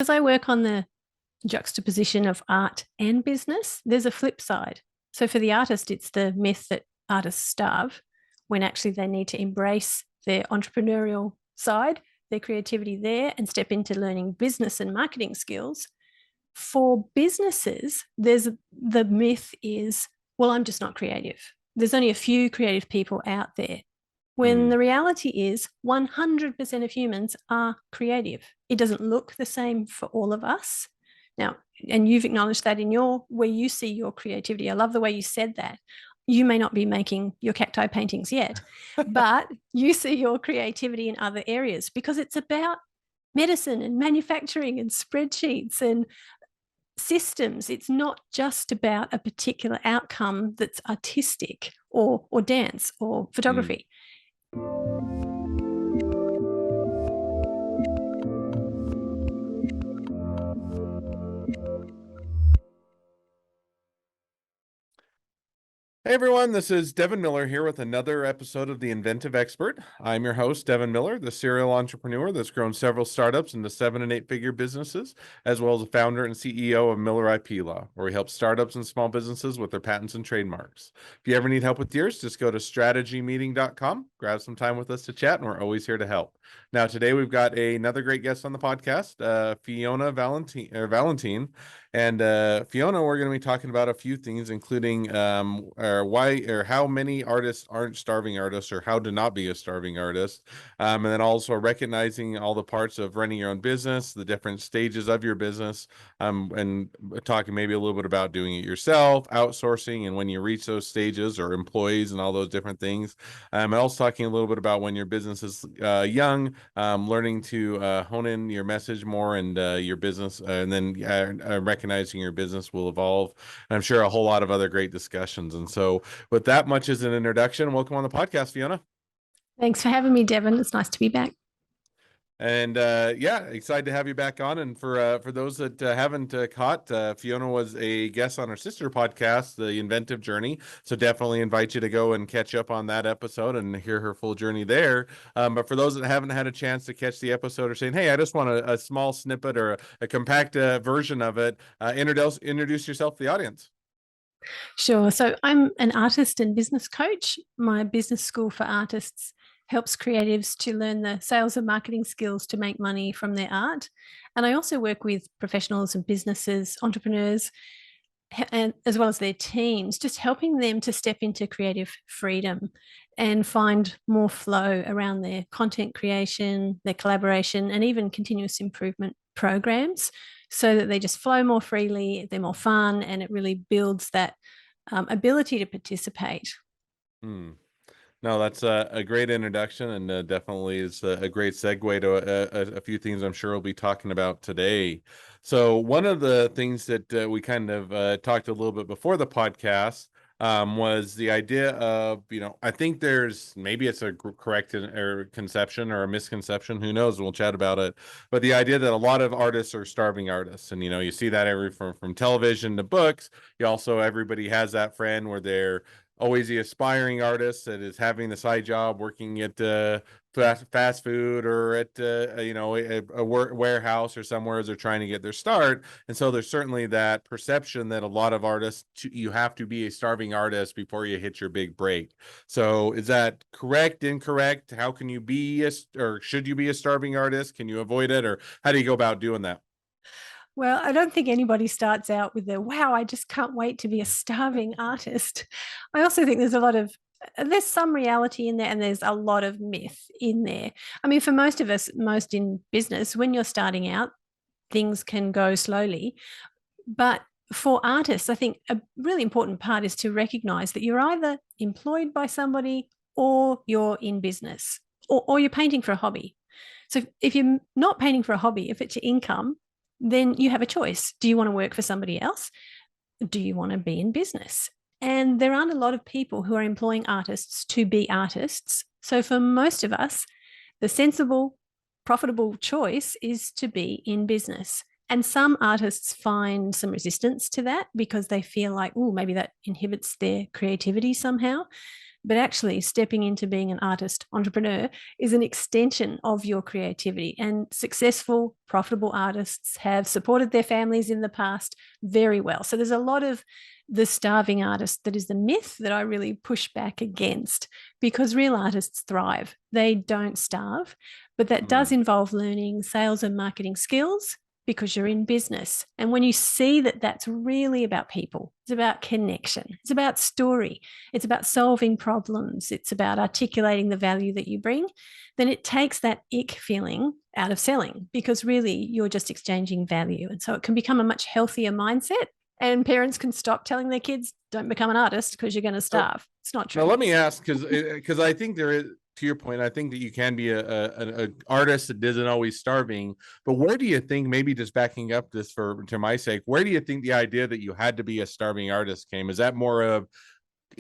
As I work on the juxtaposition of art and business, there's a flip side. So for the artist, it's the myth that artists starve when actually they need to embrace their entrepreneurial side, their creativity there, and step into learning business and marketing skills. For businesses, there's the myth is, well, I'm just not creative. There's only a few creative people out there. When Mm, the reality is 100% of humans are creative. It doesn't look the same for all of us. Now, and you've acknowledged that in your where you see your creativity. I love the way you said that. You may not be making your cacti paintings yet, but you see your creativity in other areas because it's about medicine and manufacturing and spreadsheets and systems. It's not just about a particular outcome that's artistic or dance or mm. photography. Hey everyone, this is Devin Miller here with another episode of The Inventive Expert. I'm your host, Devin Miller, the serial entrepreneur that's grown several startups into 7 and 8 figure businesses, as well as the founder and CEO of Miller IP Law, where we help startups and small businesses with their patents and trademarks. If you ever need help with yours, just go to strategymeeting.com, grab some time with us to chat, and we're always here to help. Now, today we've got another great guest on the podcast, Fiona Valentine. And Fiona, we're going to be talking about a few things, including why or how many artists aren't starving artists, or how to not be a starving artist, and then also recognizing all the parts of running your own business, the different stages of your business, and talking maybe a little bit about doing it yourself, outsourcing, and when you reach those stages, or employees, and all those different things. And also talking a little bit about when your business is young, learning to hone in your message more and your business, and then recognizing your business will evolve. And I'm sure a whole lot of other great discussions. And so, with that much as an introduction, welcome on the podcast, Fiona. Thanks for having me, Devin. It's nice to be back. And yeah, excited to have you back on. And for those that haven't caught, Fiona was a guest on our sister podcast, The Inventive Journey. So definitely invite you to go and catch up on that episode and hear her full journey there. But for those that haven't had a chance to catch the episode, or saying, "Hey, I just want a small snippet or a compact version of it," introduce yourself to the audience. Sure. So I'm an artist and business coach. My business school for artists helps creatives to learn the sales and marketing skills to make money from their art. And I also work with professionals and businesses, entrepreneurs, and as well as their teams, just helping them to step into creative freedom and find more flow around their content creation, their collaboration, and even continuous improvement programs so that they just flow more freely, they're more fun, and it really builds that ability to participate. Hmm. No, that's a great introduction, and definitely is a great segue to a few things I'm sure we'll be talking about today. So, one of the things that we kind of talked a little bit before the podcast was the idea of, I think there's maybe it's a correct or conception or a misconception, who knows? We'll chat about it. But the idea that a lot of artists are starving artists, and you see that from television to books. You also Everybody has that friend where they're always the aspiring artist that is having the side job working at fast food, or at a warehouse or somewhere as they're trying to get their start. And so there's certainly that perception that a lot of artists, you have to be a starving artist before you hit your big break. So is that correct, incorrect? How can you be or should you be a starving artist? Can you avoid it, or how do you go about doing that? Well, I don't think anybody starts out with the wow, I just can't wait to be a starving artist. I also think there's some reality in there and there's a lot of myth in there. I mean, for most of us, most in business, when you're starting out, things can go slowly. But for artists, I think a really important part is to recognize that you're either employed by somebody or you're in business or you're painting for a hobby. So if you're not painting for a hobby, if it's your income, then you have a choice. Do you want to work for somebody else? Do you want to be in business? And there aren't a lot of people who are employing artists to be artists. So for most of us, the sensible, profitable choice is to be in business. And some artists find some resistance to that because they feel like, oh, maybe that inhibits their creativity somehow. But actually, stepping into being an artist entrepreneur is an extension of your creativity. And successful, profitable artists have supported their families in the past very well. So there's a lot of the starving artist that is the myth that I really push back against, because real artists thrive. They don't starve, but that does involve learning sales and marketing skills because you're in business. And when you see that that's really about people, it's about connection, it's about story, it's about solving problems, it's about articulating the value that you bring, then it takes that ick feeling out of selling, because really you're just exchanging value. And so it can become a much healthier mindset. And parents can stop telling their kids, don't become an artist because you're going to starve. It's not true. Now, let me ask, because I think there is, to your point, I think that you can be a artist that isn't always starving. But where do you think, maybe just backing up this to my sake, where do you think the idea that you had to be a starving artist came? Is that more of,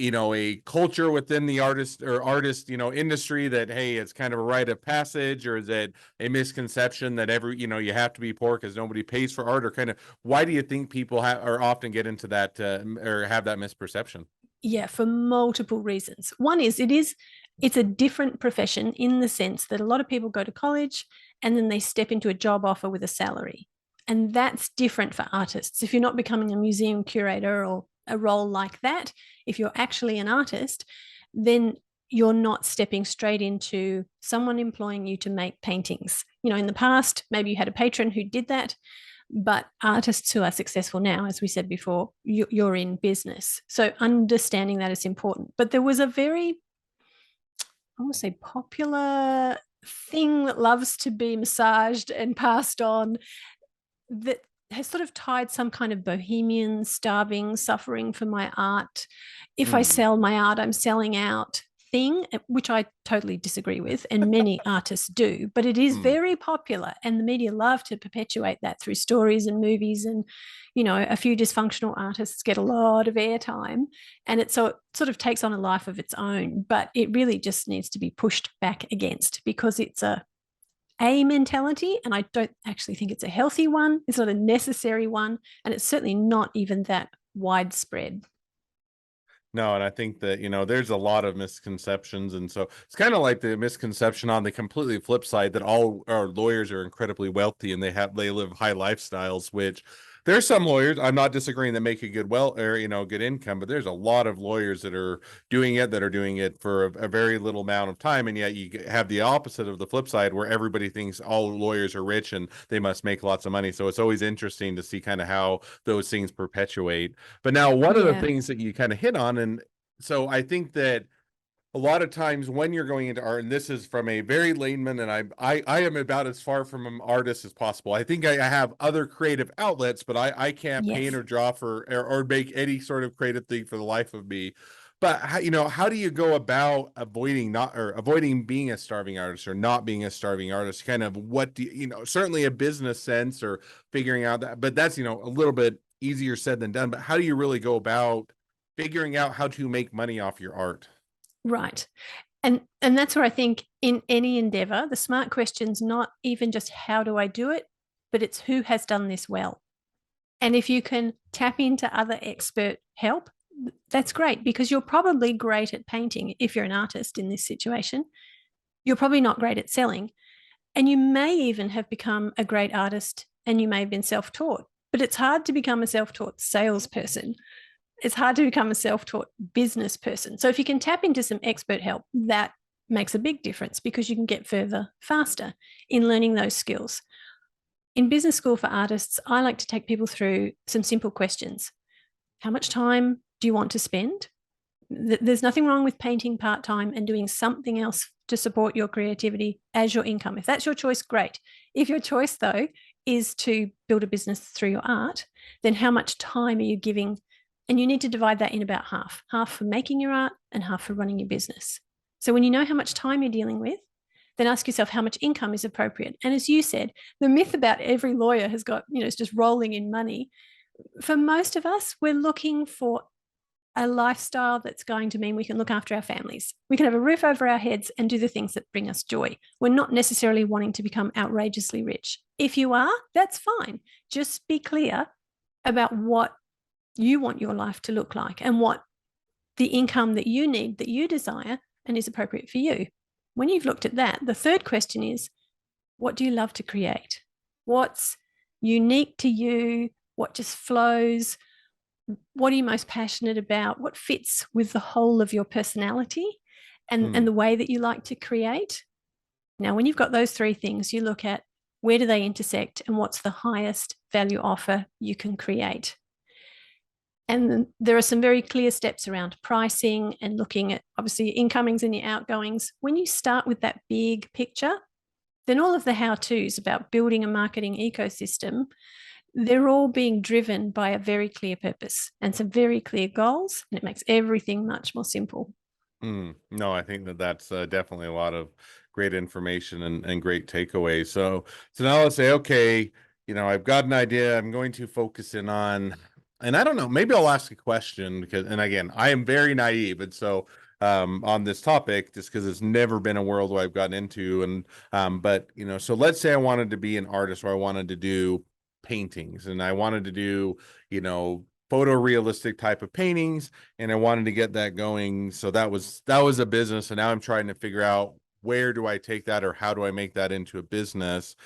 a culture within the artist industry that, hey, it's kind of a rite of passage, or is it a misconception that you have to be poor because nobody pays for art, or kind of why do you think people or often get into that or have that misperception? Yeah, for multiple reasons. One is it's a different profession in the sense that a lot of people go to college and then they step into a job offer with a salary. And that's different for artists. If you're not becoming a museum curator or a role like that, if you're actually an artist, then you're not stepping straight into someone employing you to make paintings. In the past, maybe you had a patron who did that, but artists who are successful now, as we said before, you're in business. So understanding that is important. But there was a very, I want to say, popular thing that loves to be massaged and passed on, that has sort of tied some kind of bohemian, starving, suffering for my art. If I sell my art, I'm selling out thing, which I totally disagree with, and many artists do, but it is very popular, and the media love to perpetuate that through stories and movies. And a few dysfunctional artists get a lot of airtime, and it sort of takes on a life of its own. But it really just needs to be pushed back against, because it's a mentality, and I don't actually think it's a healthy one. It's not a necessary one, and it's certainly not even that widespread. No, and I think that, there's a lot of misconceptions. And so it's kind of like the misconception on the completely flip side that all our lawyers are incredibly wealthy and they live high lifestyles, which there's some lawyers, I'm not disagreeing, that make a good good income, but there's a lot of lawyers that are doing it for a very little amount of time. And yet you have the opposite of the flip side, where everybody thinks all lawyers are rich and they must make lots of money. So it's always interesting to see kind of how those things perpetuate. But now, one of the things that you kind of hit on, and so I think that a lot of times when you're going into art, and this is from a very layman, and I am about as far from an artist as possible. I think I have other creative outlets, but I can't paint Yes. or draw or make any sort of creative thing for the life of me. But how do you go about avoiding being a starving artist, or not being a starving artist? Kind of what do certainly a business sense, or figuring out that, but that's a little bit easier said than done. But how do you really go about figuring out how to make money off your art? Right. And that's where I think in any endeavor, the smart question's not even just how do I do it, but it's who has done this well. And if you can tap into other expert help, that's great, because you're probably great at painting if you're an artist in this situation. You're probably not great at selling. And you may even have become a great artist and you may have been self taught, but it's hard to become a self taught salesperson. It's hard to become a self taught business person. So if you can tap into some expert help, that makes a big difference, because you can get further faster in learning those skills. In business school for artists, I like to take people through some simple questions. How much time do you want to spend? There's nothing wrong with painting part-time and doing something else to support your creativity as your income. If that's your choice, great. If your choice, though, is to build a business through your art, then how much time are you giving? And you need to divide that in about half for making your art and half for running your business. So when you know how much time you're dealing with, then ask yourself how much income is appropriate. And as you said, the myth about every lawyer has got, it's just rolling in money. For most of us, we're looking for a lifestyle that's going to mean we can look after our families. We can have a roof over our heads and do the things that bring us joy. We're not necessarily wanting to become outrageously rich. If you are, that's fine. Just be clear about what you want your life to look like and what the income that you need, that you desire, and is appropriate for you. When you've looked at that, the third question is, what do you love to create? What's unique to you? What just flows? What are you most passionate about? What fits with the whole of your personality and the way that you like to create? Now, when you've got those three things, you look at where do they intersect and what's the highest value offer you can create. And there are some very clear steps around pricing and looking at obviously your incomings and your outgoings. When you start with that big picture, then all of the how-tos about building a marketing ecosystem, they're all being driven by a very clear purpose and some very clear goals, and it makes everything much more simple. No, I think that that's definitely a lot of great information and great takeaways. So now let's say, okay, I've got an idea. I'm going to focus in on, and I don't know, maybe I'll ask a question because, and again, I am very naive. And so on this topic, just because it's never been a world where I've gotten into. But, so let's say I wanted to be an artist or I wanted to do paintings and I wanted to do, photorealistic type of paintings, and I wanted to get that going. So that was a business, and now I'm trying to figure out where do I take that or how do I make that into a business.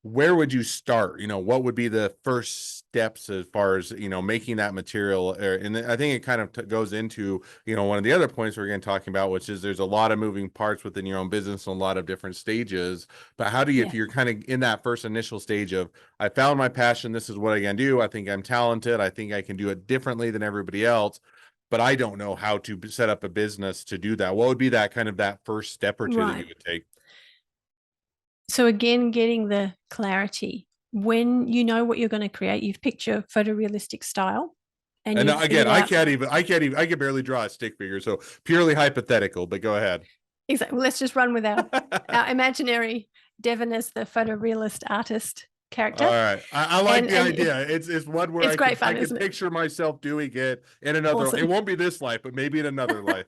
Where would you start? What would be the first steps as far as, making that material? And I think it kind of goes into, one of the other points we're going to talking about, which is there's a lot of moving parts within your own business and a lot of different stages. But how do you, if you're kind of in that first initial stage of, I found my passion, this is what I can do. I think I'm talented. I think I can do it differently than everybody else, but I don't know how to set up a business to do that. What would be that kind of that first step or two that you would take? So again, getting the clarity. When you know what you're going to create, you've picked your photorealistic style. And again, I can barely draw a stick figure, so purely hypothetical, but go ahead. Exactly. Well, let's just run with our imaginary Devon as the photorealist artist character. All right. I like the idea. It's one where I can picture myself doing it in another, awesome. It won't be this life, but maybe in another life.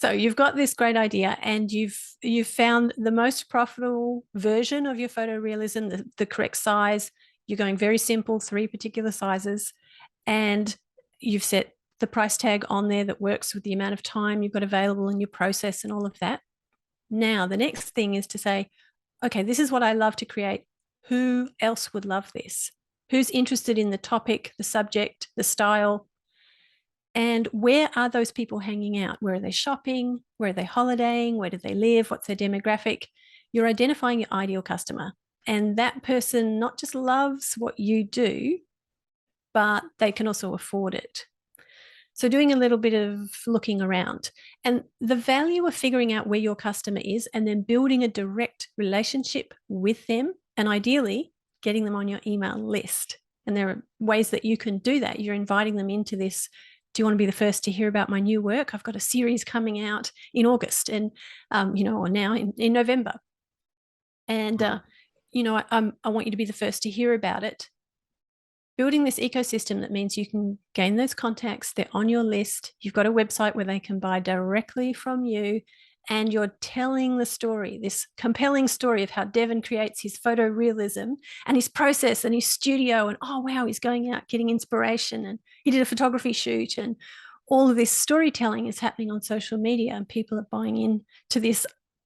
So you've got this great idea and you've found the most profitable version of your photorealism, the correct size. You're going very simple, 3 particular sizes, and you've set the price tag on there that works with the amount of time you've got available in your process and all of that. Now, the next thing is to say, okay, this is what I love to create. Who else would love this? Who's interested in the topic, the subject, the style? And where are those people hanging out? Where are they shopping? Where are they holidaying? Where do they live? What's their demographic? You're identifying your ideal customer. And that person not just loves what you do, but they can also afford it. So doing a little bit of looking around, and the value of figuring out where your customer is and then building a direct relationship with them, and ideally getting them on your email list. And there are ways that you can do that. You're inviting them into this. Do you want to be the first to hear about my new work? I've got a series coming out in August and, or now in November. And, I want you to be the first to hear about it. Building this ecosystem that means you can gain those contacts, they're on your list, you've got a website where they can buy directly from you, and you're telling the story, this compelling story of how Devon creates his photorealism and his process and his studio, and oh wow, he's going out getting inspiration and he did a photography shoot, and all of this storytelling is happening on social media and people are buying into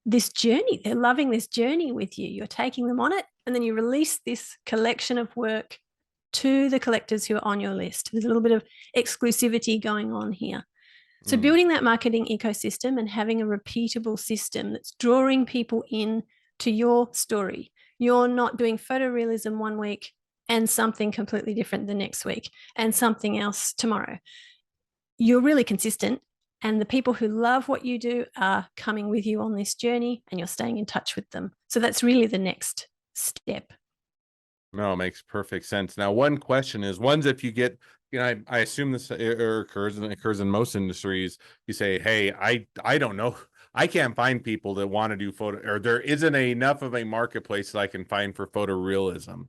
this journey. They're loving this journey with you. You're taking them on it, and then you release this collection of work to the collectors who are on your list. There's a little bit of exclusivity going on here. So building that marketing ecosystem and having a repeatable system that's drawing people in to your story. You're not doing photorealism one week and something completely different the next week and something else tomorrow. You're really consistent, and the people who love what you do are coming with you on this journey and you're staying in touch with them. So that's really the next step. No, it makes perfect sense. Now, one question is, if you get, I assume this occurs, and it occurs in most industries. You say, hey, I don't know. I can't find people that want to do photo, or there isn't enough of a marketplace that I can find for photorealism.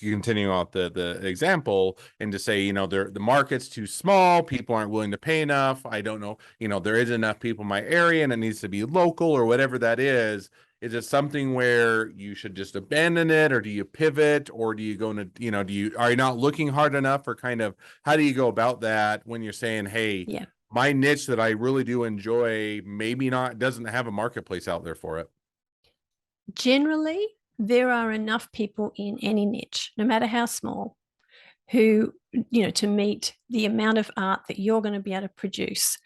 Continuing off the example and to say, the market's too small, people aren't willing to pay enough. I don't know, there isn't enough people in my area and it needs to be local or whatever that is. Is it something where you should just abandon it, or do you pivot, or do you go into, are you not looking hard enough, or kind of how do you go about that when you're saying, hey, Yeah. my niche that I really do enjoy, maybe not, doesn't have a marketplace out there for it? Generally, there are enough people in any niche, no matter how small, who, to meet the amount of art that you're going to be able to produce.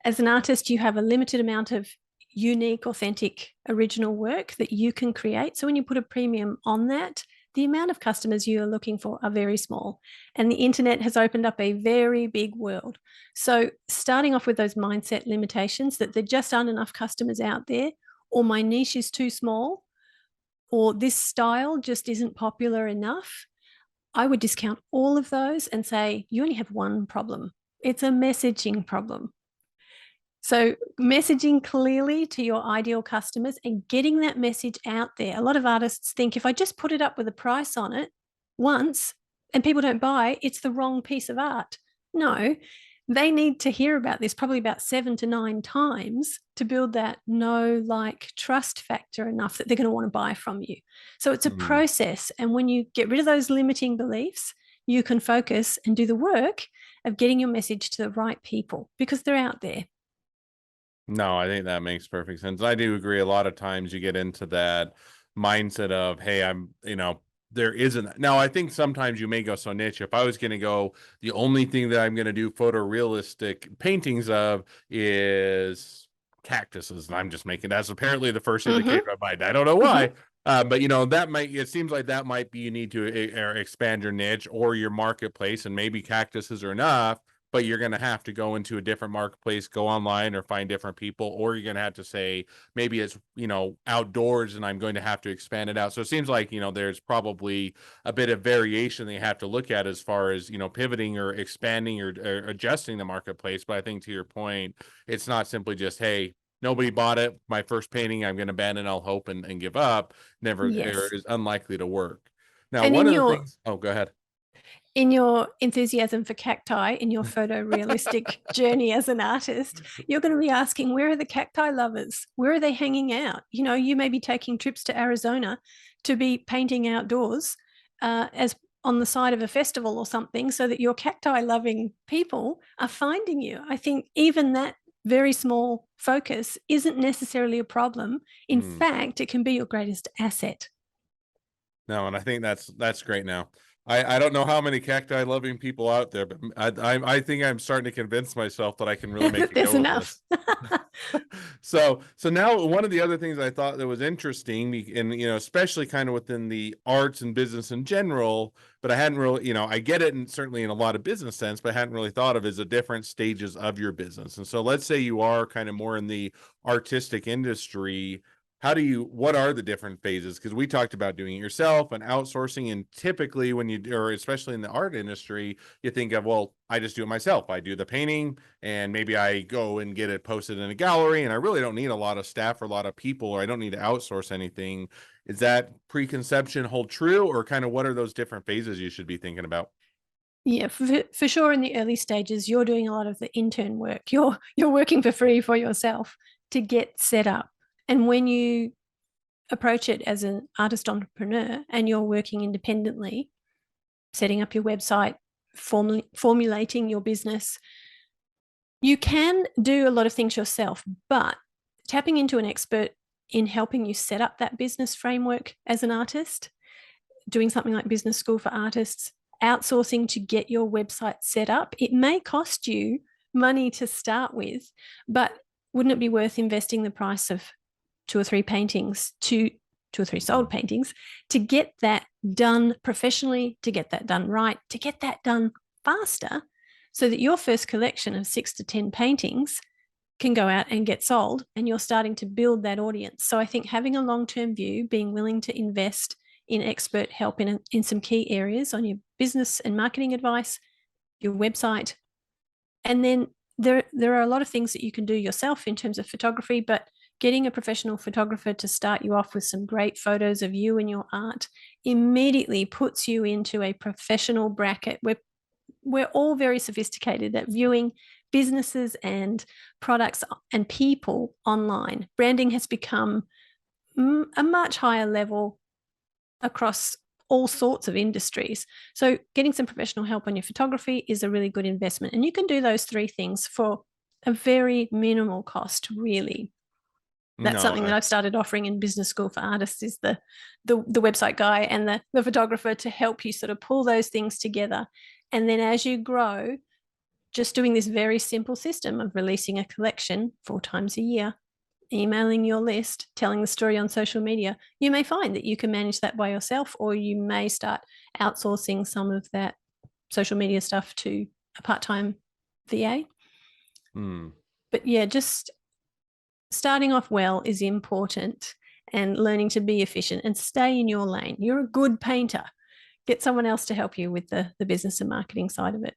As an artist, you have a limited amount of unique, authentic, original work that you can create. So when you put a premium on that, the amount of customers you are looking for are very small. And the internet has opened up a very big world. So starting off with those mindset limitations that there just aren't enough customers out there, or my niche is too small, or this style just isn't popular enough, I would discount all of those and say, you only have one problem. It's a messaging problem. So, messaging clearly to your ideal customers and getting that message out there. A lot of artists think if I just put it up with a price on it once and people don't buy, it's the wrong piece of art. No, they need to hear about this probably about 7 to 9 times to build that know, like, trust factor enough that they're going to want to buy from you. So, it's a process. And when you get rid of those limiting beliefs, you can focus and do the work of getting your message to the right people because they're out there. No, I think that makes perfect sense. I do agree. A lot of times you get into that mindset of, hey, there isn't. Now, I think sometimes you may go so niche. If I was going to go, the only thing that I'm going to do photorealistic paintings of is cactuses. And I'm just making that's apparently the first thing that came to my mind. I don't know why. But it seems like that might be, you need to expand your niche or your marketplace, and maybe cactuses are enough, but you're going to have to go into a different marketplace, go online or find different people, or you're going to have to say, maybe it's, outdoors and I'm going to have to expand it out. So it seems like, there's probably a bit of variation that you have to look at as far as, pivoting or expanding or adjusting the marketplace. But I think to your point, it's not simply just, hey, nobody bought it, my first painting, I'm going to abandon, I'll hope and give up. Never, Yes. is unlikely to work. Now, And one of the things, oh, go ahead. in your enthusiasm for cacti, in your photorealistic journey as an artist, you're going to be asking, where are the cacti lovers? Where are they hanging out? You may be taking trips to Arizona to be painting outdoors as on the side of a festival or something, so that your cacti loving people are finding you. I think even that very small focus isn't necessarily a problem. In fact, it can be your greatest asset. No, and I think that's great now. I don't know how many cacti loving people out there, but I think I'm starting to convince myself that I can really make a There's go of enough. this. So now one of the other things I thought that was interesting, and especially kind of within the arts and business in general, but I hadn't really, I get it, and certainly in a lot of business sense, but I hadn't really thought of, is the different stages of your business. And so let's say you are kind of more in the artistic industry. What are the different phases? Because we talked about doing it yourself and outsourcing. And typically or especially in the art industry, you think of, well, I just do it myself. I do the painting and maybe I go and get it posted in a gallery, and I really don't need a lot of staff or a lot of people, or I don't need to outsource anything. Is that preconception hold true, or kind of what are those different phases you should be thinking about? Yeah, for sure. In the early stages, you're doing a lot of the intern work. You're working for free for yourself to get set up. And when you approach it as an artist entrepreneur and you're working independently, setting up your website, formulating your business, you can do a lot of things yourself, but tapping into an expert in helping you set up that business framework as an artist, doing something like business school for artists, outsourcing to get your website set up, it may cost you money to start with, but wouldn't it be worth investing the price of 2 or 3 paintings, two or three sold paintings, to get that done professionally, to get that done right, to get that done faster, so that your first collection of 6 to 10 paintings can go out and get sold, and you're starting to build that audience. So I think having a long-term view, being willing to invest in expert help in some key areas on your business and marketing advice, your website, and then there are a lot of things that you can do yourself in terms of photography, but getting a professional photographer to start you off with some great photos of you and your art immediately puts you into a professional bracket. We're all very sophisticated at viewing businesses and products and people online. Branding has become a much higher level across all sorts of industries. So getting some professional help on your photography is a really good investment. And you can do those three things for a very minimal cost, really. That's No, something that I've started offering in business school for artists, is the website guy and the photographer, to help you sort of pull those things together. And then as you grow, just doing this very simple system of releasing a collection 4 times a year, emailing your list, telling the story on social media, you may find that you can manage that by yourself, or you may start outsourcing some of that social media stuff to a part-time VA. But yeah, just starting off well is important, and learning to be efficient and stay in your lane. You're a good painter. Get someone else to help you with the business and marketing side of it.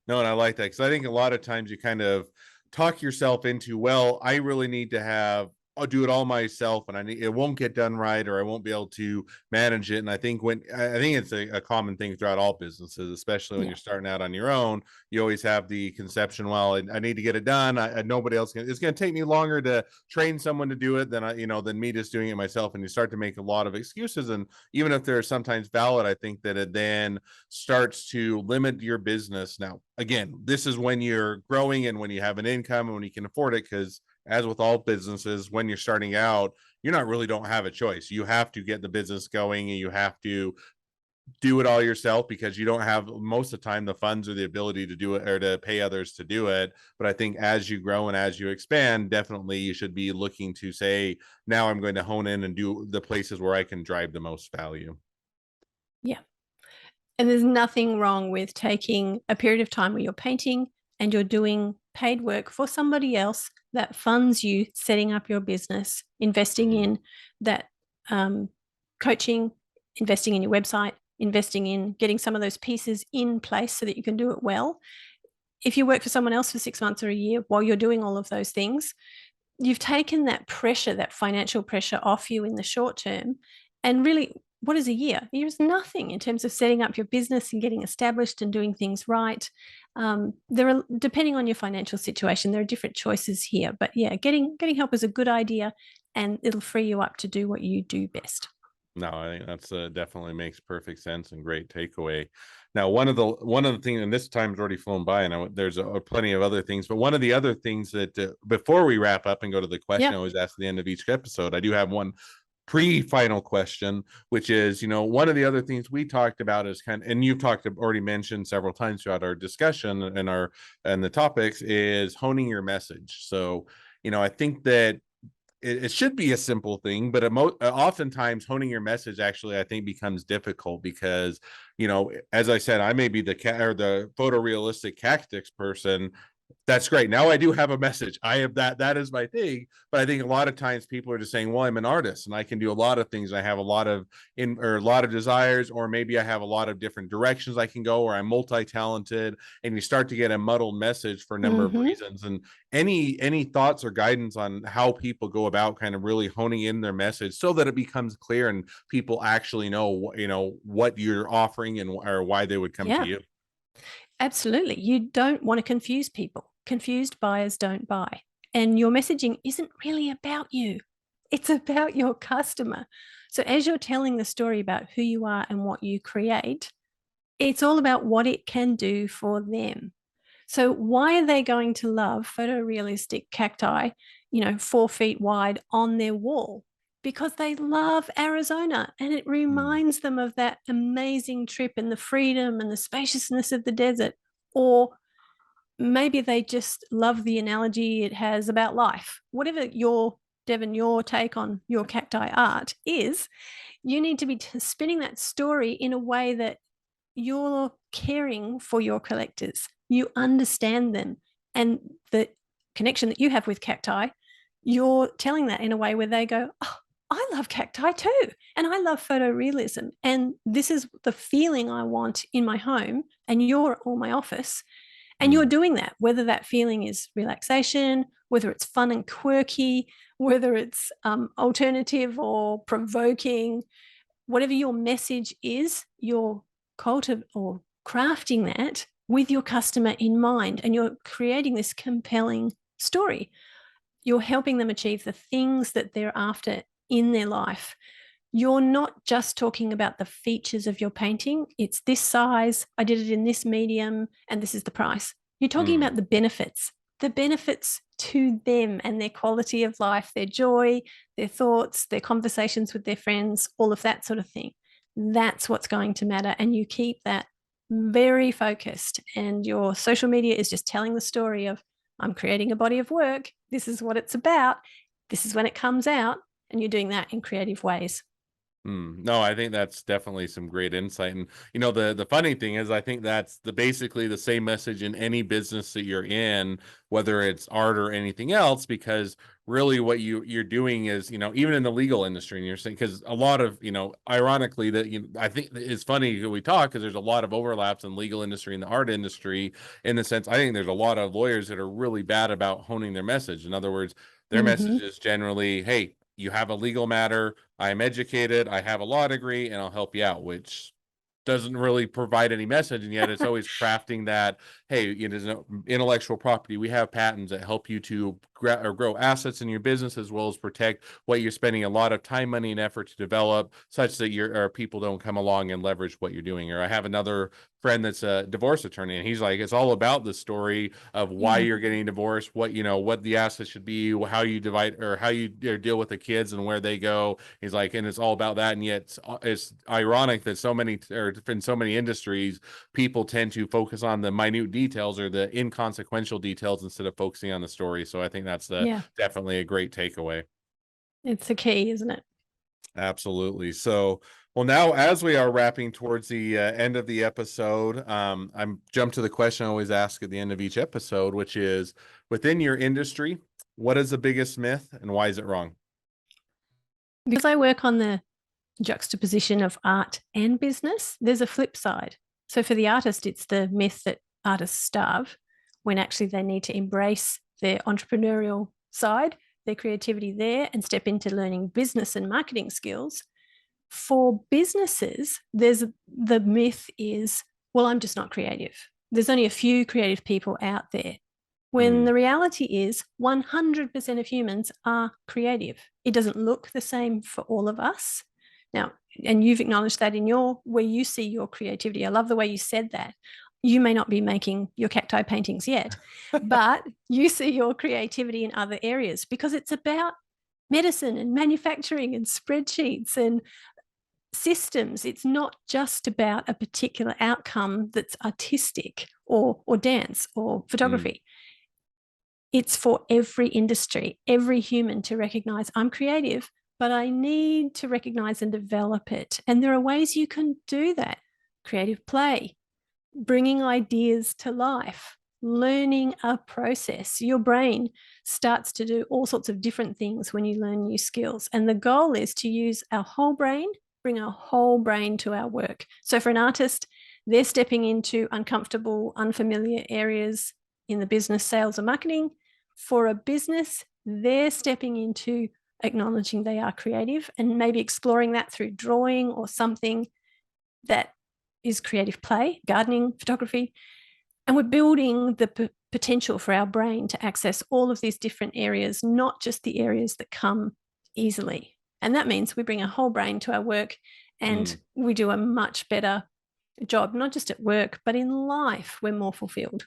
No, and I like that, because I think a lot of times you kind of talk yourself into, well, I really need to have, I'll do it all myself, and it won't get done right, or I won't be able to manage it. And I think it's a common thing throughout all businesses, especially when you're starting out on your own. You always have the conception, well, I need to get it done. Nobody else it's going to take me longer to train someone to do it than me just doing it myself. And you start to make a lot of excuses. And even if they're sometimes valid, I think that it then starts to limit your business. Now, again, this is when you're growing and when you have an income and when you can afford it, because as with all businesses, when you're starting out, don't have a choice. You have to get the business going, and you have to do it all yourself, because you don't have, most of the time, the funds or the ability to do it or to pay others to do it. But I think as you grow and as you expand, definitely you should be looking to say, now I'm going to hone in and do the places where I can drive the most value. Yeah. And there's nothing wrong with taking a period of time where you're painting and you're doing paid work for somebody else that funds you setting up your business, investing in that coaching, investing in your website, investing in getting some of those pieces in place so that you can do it well. If you work for someone else for 6 months or a year while you're doing all of those things, you've taken that pressure, that financial pressure, off you in the short term. And really, what is a year? A year is nothing in terms of setting up your business and getting established and doing things right. There are, depending on your financial situation, there are different choices here. But yeah, getting help is a good idea, and it'll free you up to do what you do best. No, I think that's definitely makes perfect sense and great takeaway. Now, one of the things, and this time's already flown by, and there's plenty of other things, but one of the other things that before we wrap up and go to the question I always ask at the end of each episode, I do have one pre-final question, which is, one of the other things we talked about is and you've already mentioned several times throughout our discussion and the topics, is honing your message. So, I think that it should be a simple thing, but oftentimes honing your message actually, I think, becomes difficult because, as I said, I may be the photorealistic cactus person. That's great. Now I do have a message. I have that is my thing. But I think a lot of times people are just saying, well, I'm an artist and I can do a lot of things. I have a lot of desires, or maybe I have a lot of different directions I can go, or I'm multi-talented, and you start to get a muddled message for a number of reasons. And any thoughts or guidance on how people go about kind of really honing in their message so that it becomes clear and people actually know, what you're offering and or why they would come to you? Absolutely. You don't want to confuse people. Confused buyers don't buy. And your messaging isn't really about you, it's about your customer. So, as you're telling the story about who you are and what you create, it's all about what it can do for them. So, why are they going to love photorealistic cacti, 4 feet wide on their wall? Because they love Arizona, and it reminds them of that amazing trip and the freedom and the spaciousness of the desert. Or maybe they just love the analogy it has about life. Whatever Devon, your take on your cacti art is, you need to be spinning that story in a way that you're caring for your collectors. You understand them, and the connection that you have with cacti, you're telling that in a way where they go, oh, I love cacti too, and I love photorealism, and this is the feeling I want in my home and or my office. And you're doing that, whether that feeling is relaxation, whether it's fun and quirky, whether it's alternative or provoking, whatever your message is, you're or crafting that with your customer in mind, and you're creating this compelling story. You're helping them achieve the things that they're after in their life, you're not just talking about the features of your painting. It's this size, I did it in this medium, and this is the price. You're talking Mm. about the benefits to them and their quality of life, their joy, their thoughts, their conversations with their friends, all of that sort of thing. That's what's going to matter. And you keep that very focused. And your social media is just telling the story of, I'm creating a body of work. This is what it's about. This is when it comes out. And you're doing that in creative ways. No, I think that's definitely some great insight. And the funny thing is, I think that's basically the same message in any business that you're in, whether it's art or anything else, because really what you're doing is, even in the legal industry, and you're saying, because a lot of, ironically, that I think it's funny we talk because there's a lot of overlaps in legal industry and the art industry, in the sense I think there's a lot of lawyers that are really bad about honing their message. In other words, their Mm-hmm. message is generally, hey, you have a legal matter, I'm educated, I have a law degree, and I'll help you out, which doesn't really provide any message. And yet it's always crafting that, hey, intellectual property. We have patents that help you to grow assets in your business, as well as protect what you're spending a lot of time, money, and effort to develop, such that people don't come along and leverage what you're doing. Or I have another friend that's a divorce attorney, and he's like, it's all about the story of why Yeah. you're getting divorced, what the assets should be, how you divide, or how you deal with the kids and where they go. He's like, and it's all about that. And yet it's ironic that in so many industries, people tend to focus on the minute details or the inconsequential details instead of focusing on the story. So I think that's Yeah. definitely a great takeaway. It's the key, isn't it? Absolutely. So, well, now as we are wrapping towards the end of the episode, I'm jumped to the question I always ask at the end of each episode, which is, within your industry, what is the biggest myth and why is it wrong? Because I work on the juxtaposition of art and business, there's a flip side. So for the artist, it's the myth that artists starve, when actually they need to embrace their entrepreneurial side, their creativity there, and step into learning business and marketing skills. For businesses, the myth is, well, I'm just not creative. There's only a few creative people out there. When Mm, the reality is 100% of humans are creative. It doesn't look the same for all of us. Now, and you've acknowledged that in where you see your creativity. I love the way you said that. You may not be making your cacti paintings yet, but you see your creativity in other areas because it's about medicine and manufacturing and spreadsheets and systems. It's not just about a particular outcome that's artistic or dance or mm. photography. It's for every industry, every human to recognize I'm creative, but I need to recognize and develop it. And there are ways you can do that: creative play, bringing ideas to life, learning a process. Your brain starts to do all sorts of different things when you learn new skills. And the goal is to use our whole brain, bring our whole brain to our work. So for an artist, they're stepping into uncomfortable, unfamiliar areas in the business, sales, and marketing. For a business, they're stepping into acknowledging they are creative and maybe exploring that through drawing or something that is creative play, gardening, photography. And we're building the potential for our brain to access all of these different areas, not just the areas that come easily. And that means we bring our whole brain to our work and Mm. we do a much better job, not just at work, but in life. We're more fulfilled.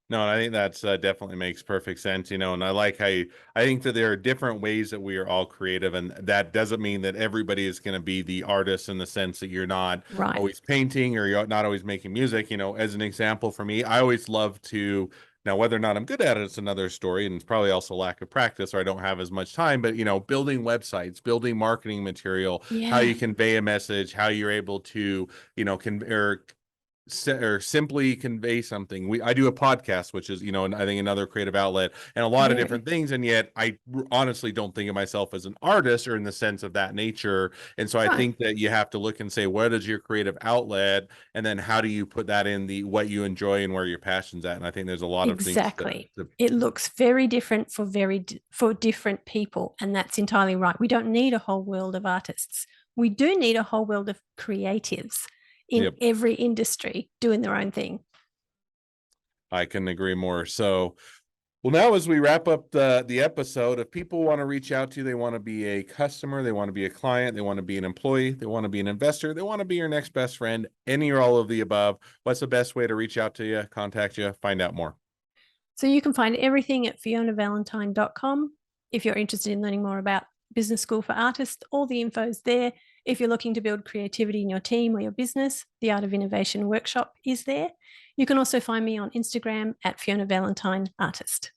No, and I think that's definitely makes perfect sense, and I like how I think that there are different ways that we are all creative, and that doesn't mean that everybody is going to be the artist in the sense that you're not Right. always painting or you're not always making music. As an example for me, I always love to, now whether or not I'm good at it, it's another story, and it's probably also lack of practice or I don't have as much time, but building websites, building marketing material, how Yeah. you convey a message, how you're able to, or simply convey something. I do a podcast, which is, and I think another creative outlet and a lot of Very. different things. And yet honestly don't think of myself as an artist or in the sense of that nature. And so I Right. think that you have to look and say, what is your creative outlet? And then how do you put that in what you enjoy and where your passion's at? And I think there's a lot of things Exactly. It looks very different for different people, and that's entirely right. We don't need a whole world of artists. We do need a whole world of creatives in yep, every industry doing their own thing. I can agree more. So, Well, now as we wrap up the episode, if people want to reach out to you, they want to be a customer, they want to be a client, they want to be an employee, they want to be an investor, they want to be your next best friend, any or all of the above, what's the best way to reach out to you, contact you, find out more? So you can find everything at fionavalentine.com. If you're interested in learning more about Business School for Artists, all the info is there. If you're looking to build creativity in your team or your business, the Art of Innovation workshop is there. You can also find me on Instagram at Fiona Valentine Artist.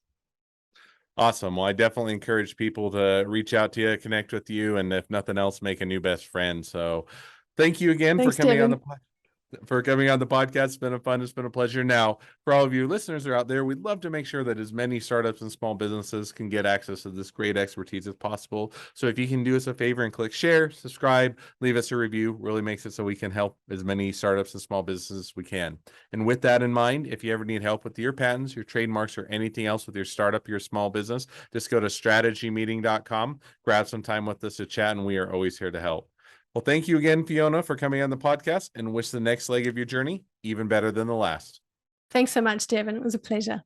Awesome. Well, I definitely encourage people to reach out to you, connect with you, and if nothing else, make a new best friend. So thank you again Thanks, for coming on Devin. the podcast. It's been a fun. It's been a pleasure. Now, for all of you listeners who are out there, we'd love to make sure that as many startups and small businesses can get access to this great expertise as possible. So if you can do us a favor and click share, subscribe, leave us a review, really makes it so we can help as many startups and small businesses as we can. And with that in mind, if you ever need help with your patents, your trademarks, or anything else with your startup, your small business, just go to strategymeeting.com, grab some time with us to chat, and we are always here to help. Well, thank you again, Fiona, for coming on the podcast, and wish the next leg of your journey even better than the last. Thanks so much, Devin. It was a pleasure.